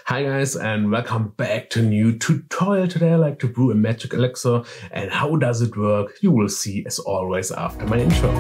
Hi guys and welcome back to a new tutorial. Today I like to brew a magic elixir, and how does it work you will see as always after my intro.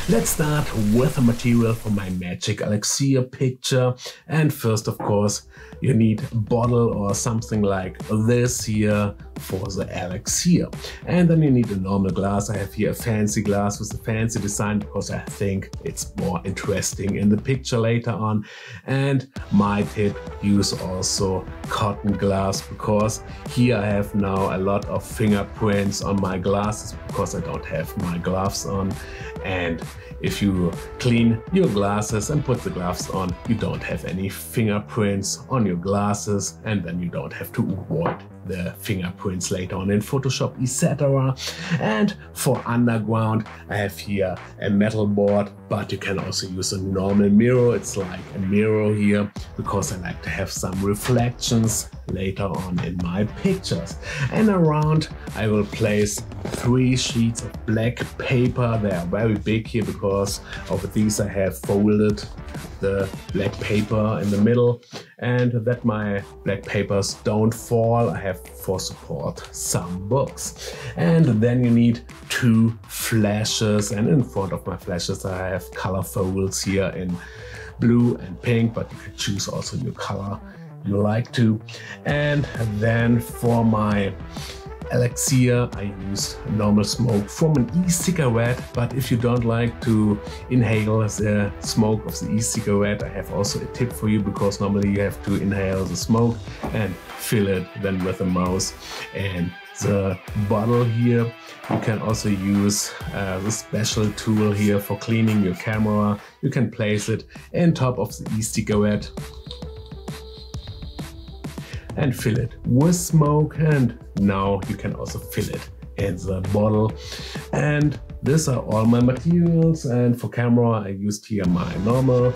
Let's start with the material for my magic elixir picture, and first of course you need a bottle or something like this here for the elixir, and then you need a normal glass. I have here a fancy glass with a fancy design because I think it's more interesting in the picture later on. And my tip, use also cotton glass, because here I have now a lot of fingerprints on my glasses because I don't have my gloves on. And if you clean your glasses and put the gloves on, you don't have any fingerprints on your glasses, and then you don't have to avoid the fingerprints later on in Photoshop, etc. And for underground, I have here a metal board, but you can also use a normal mirror. It's like a mirror here because I like to have some reflections later on in my pictures. And around I will place 3 sheets of black paper. They are very big here because of these I have folded the black paper in the middle, and that my black papers don't fall, I have for support some books. And then you need 2 flashes, and in front of my flashes I have color folds here in blue and pink, but you can choose also your color you like to. And then for my elixir I use normal smoke from an e-cigarette, but if you don't like to inhale the smoke of the e-cigarette, I have also a tip for you, because normally you have to inhale the smoke and fill it then with a mouse and the bottle here. You can also use the special tool here for cleaning your camera. You can place it on top of the e-cigarette and fill it with smoke, and now you can also fill it in the bottle. And these are all my materials, and for camera I used here my normal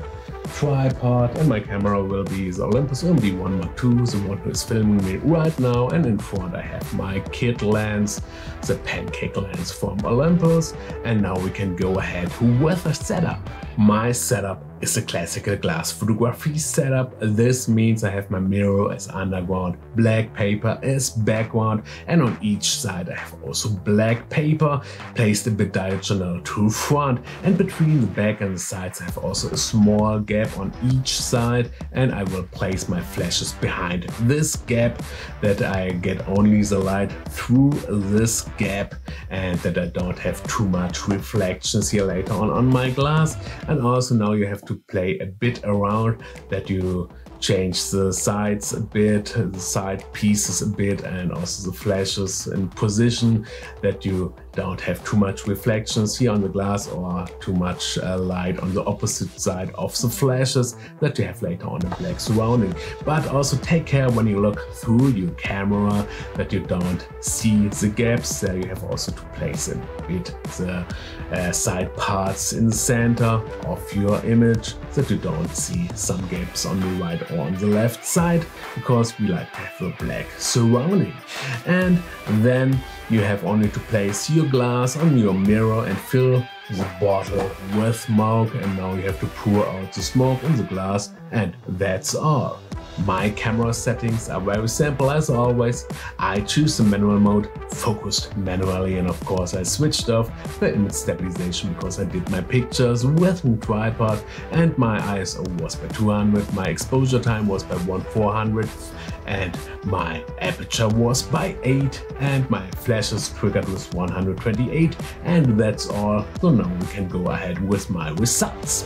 tripod, and my camera will be the Olympus MD1 Mark II, the one who is filming me right now. And in front I have my kit lens, the pancake lens from Olympus. And now we can go ahead with the setup. My setup is a classical glass photography setup. This means I have my mirror as underground, black paper as background, and on each side I have also black paper placed a bit diagonal to front, and between the back and the sides I have also a small gap on each side, and I will place my flashes behind this gap, that I get only the light through this gap and that I don't have too much reflections here later on my glass. And also now you have to play a bit around, that you change the sides a bit, the side pieces a bit, and also the flashes in position, that you don't have too much reflections here on the glass or too much light on the opposite side of the flashes, that you have later on a black surrounding. But also take care when you look through your camera that you don't see the gaps. There you have also to place a bit the side parts in the center of your image, that you don't see some gaps on the right or on the left side, because we like to have a black surrounding. And then you have only to place your glass on your mirror and fill the bottle with smoke, and now you have to pour out the smoke in the glass, and that's all. My camera settings are very simple as always. I choose the manual mode, focused manually, and of course I switched off the image stabilization because I did my pictures with a tripod, and my ISO was by 200, my exposure time was by 1/400, and my aperture was by 8, and my flashes triggered with 128, and that's all. So now we can go ahead with my results.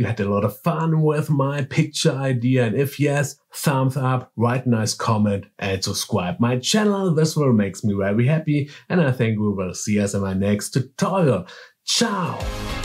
you had a lot of fun with my picture idea, and if yes, thumbs up, write a nice comment and subscribe my channel. This will make me very happy, and I think we will see us in my next tutorial. Ciao!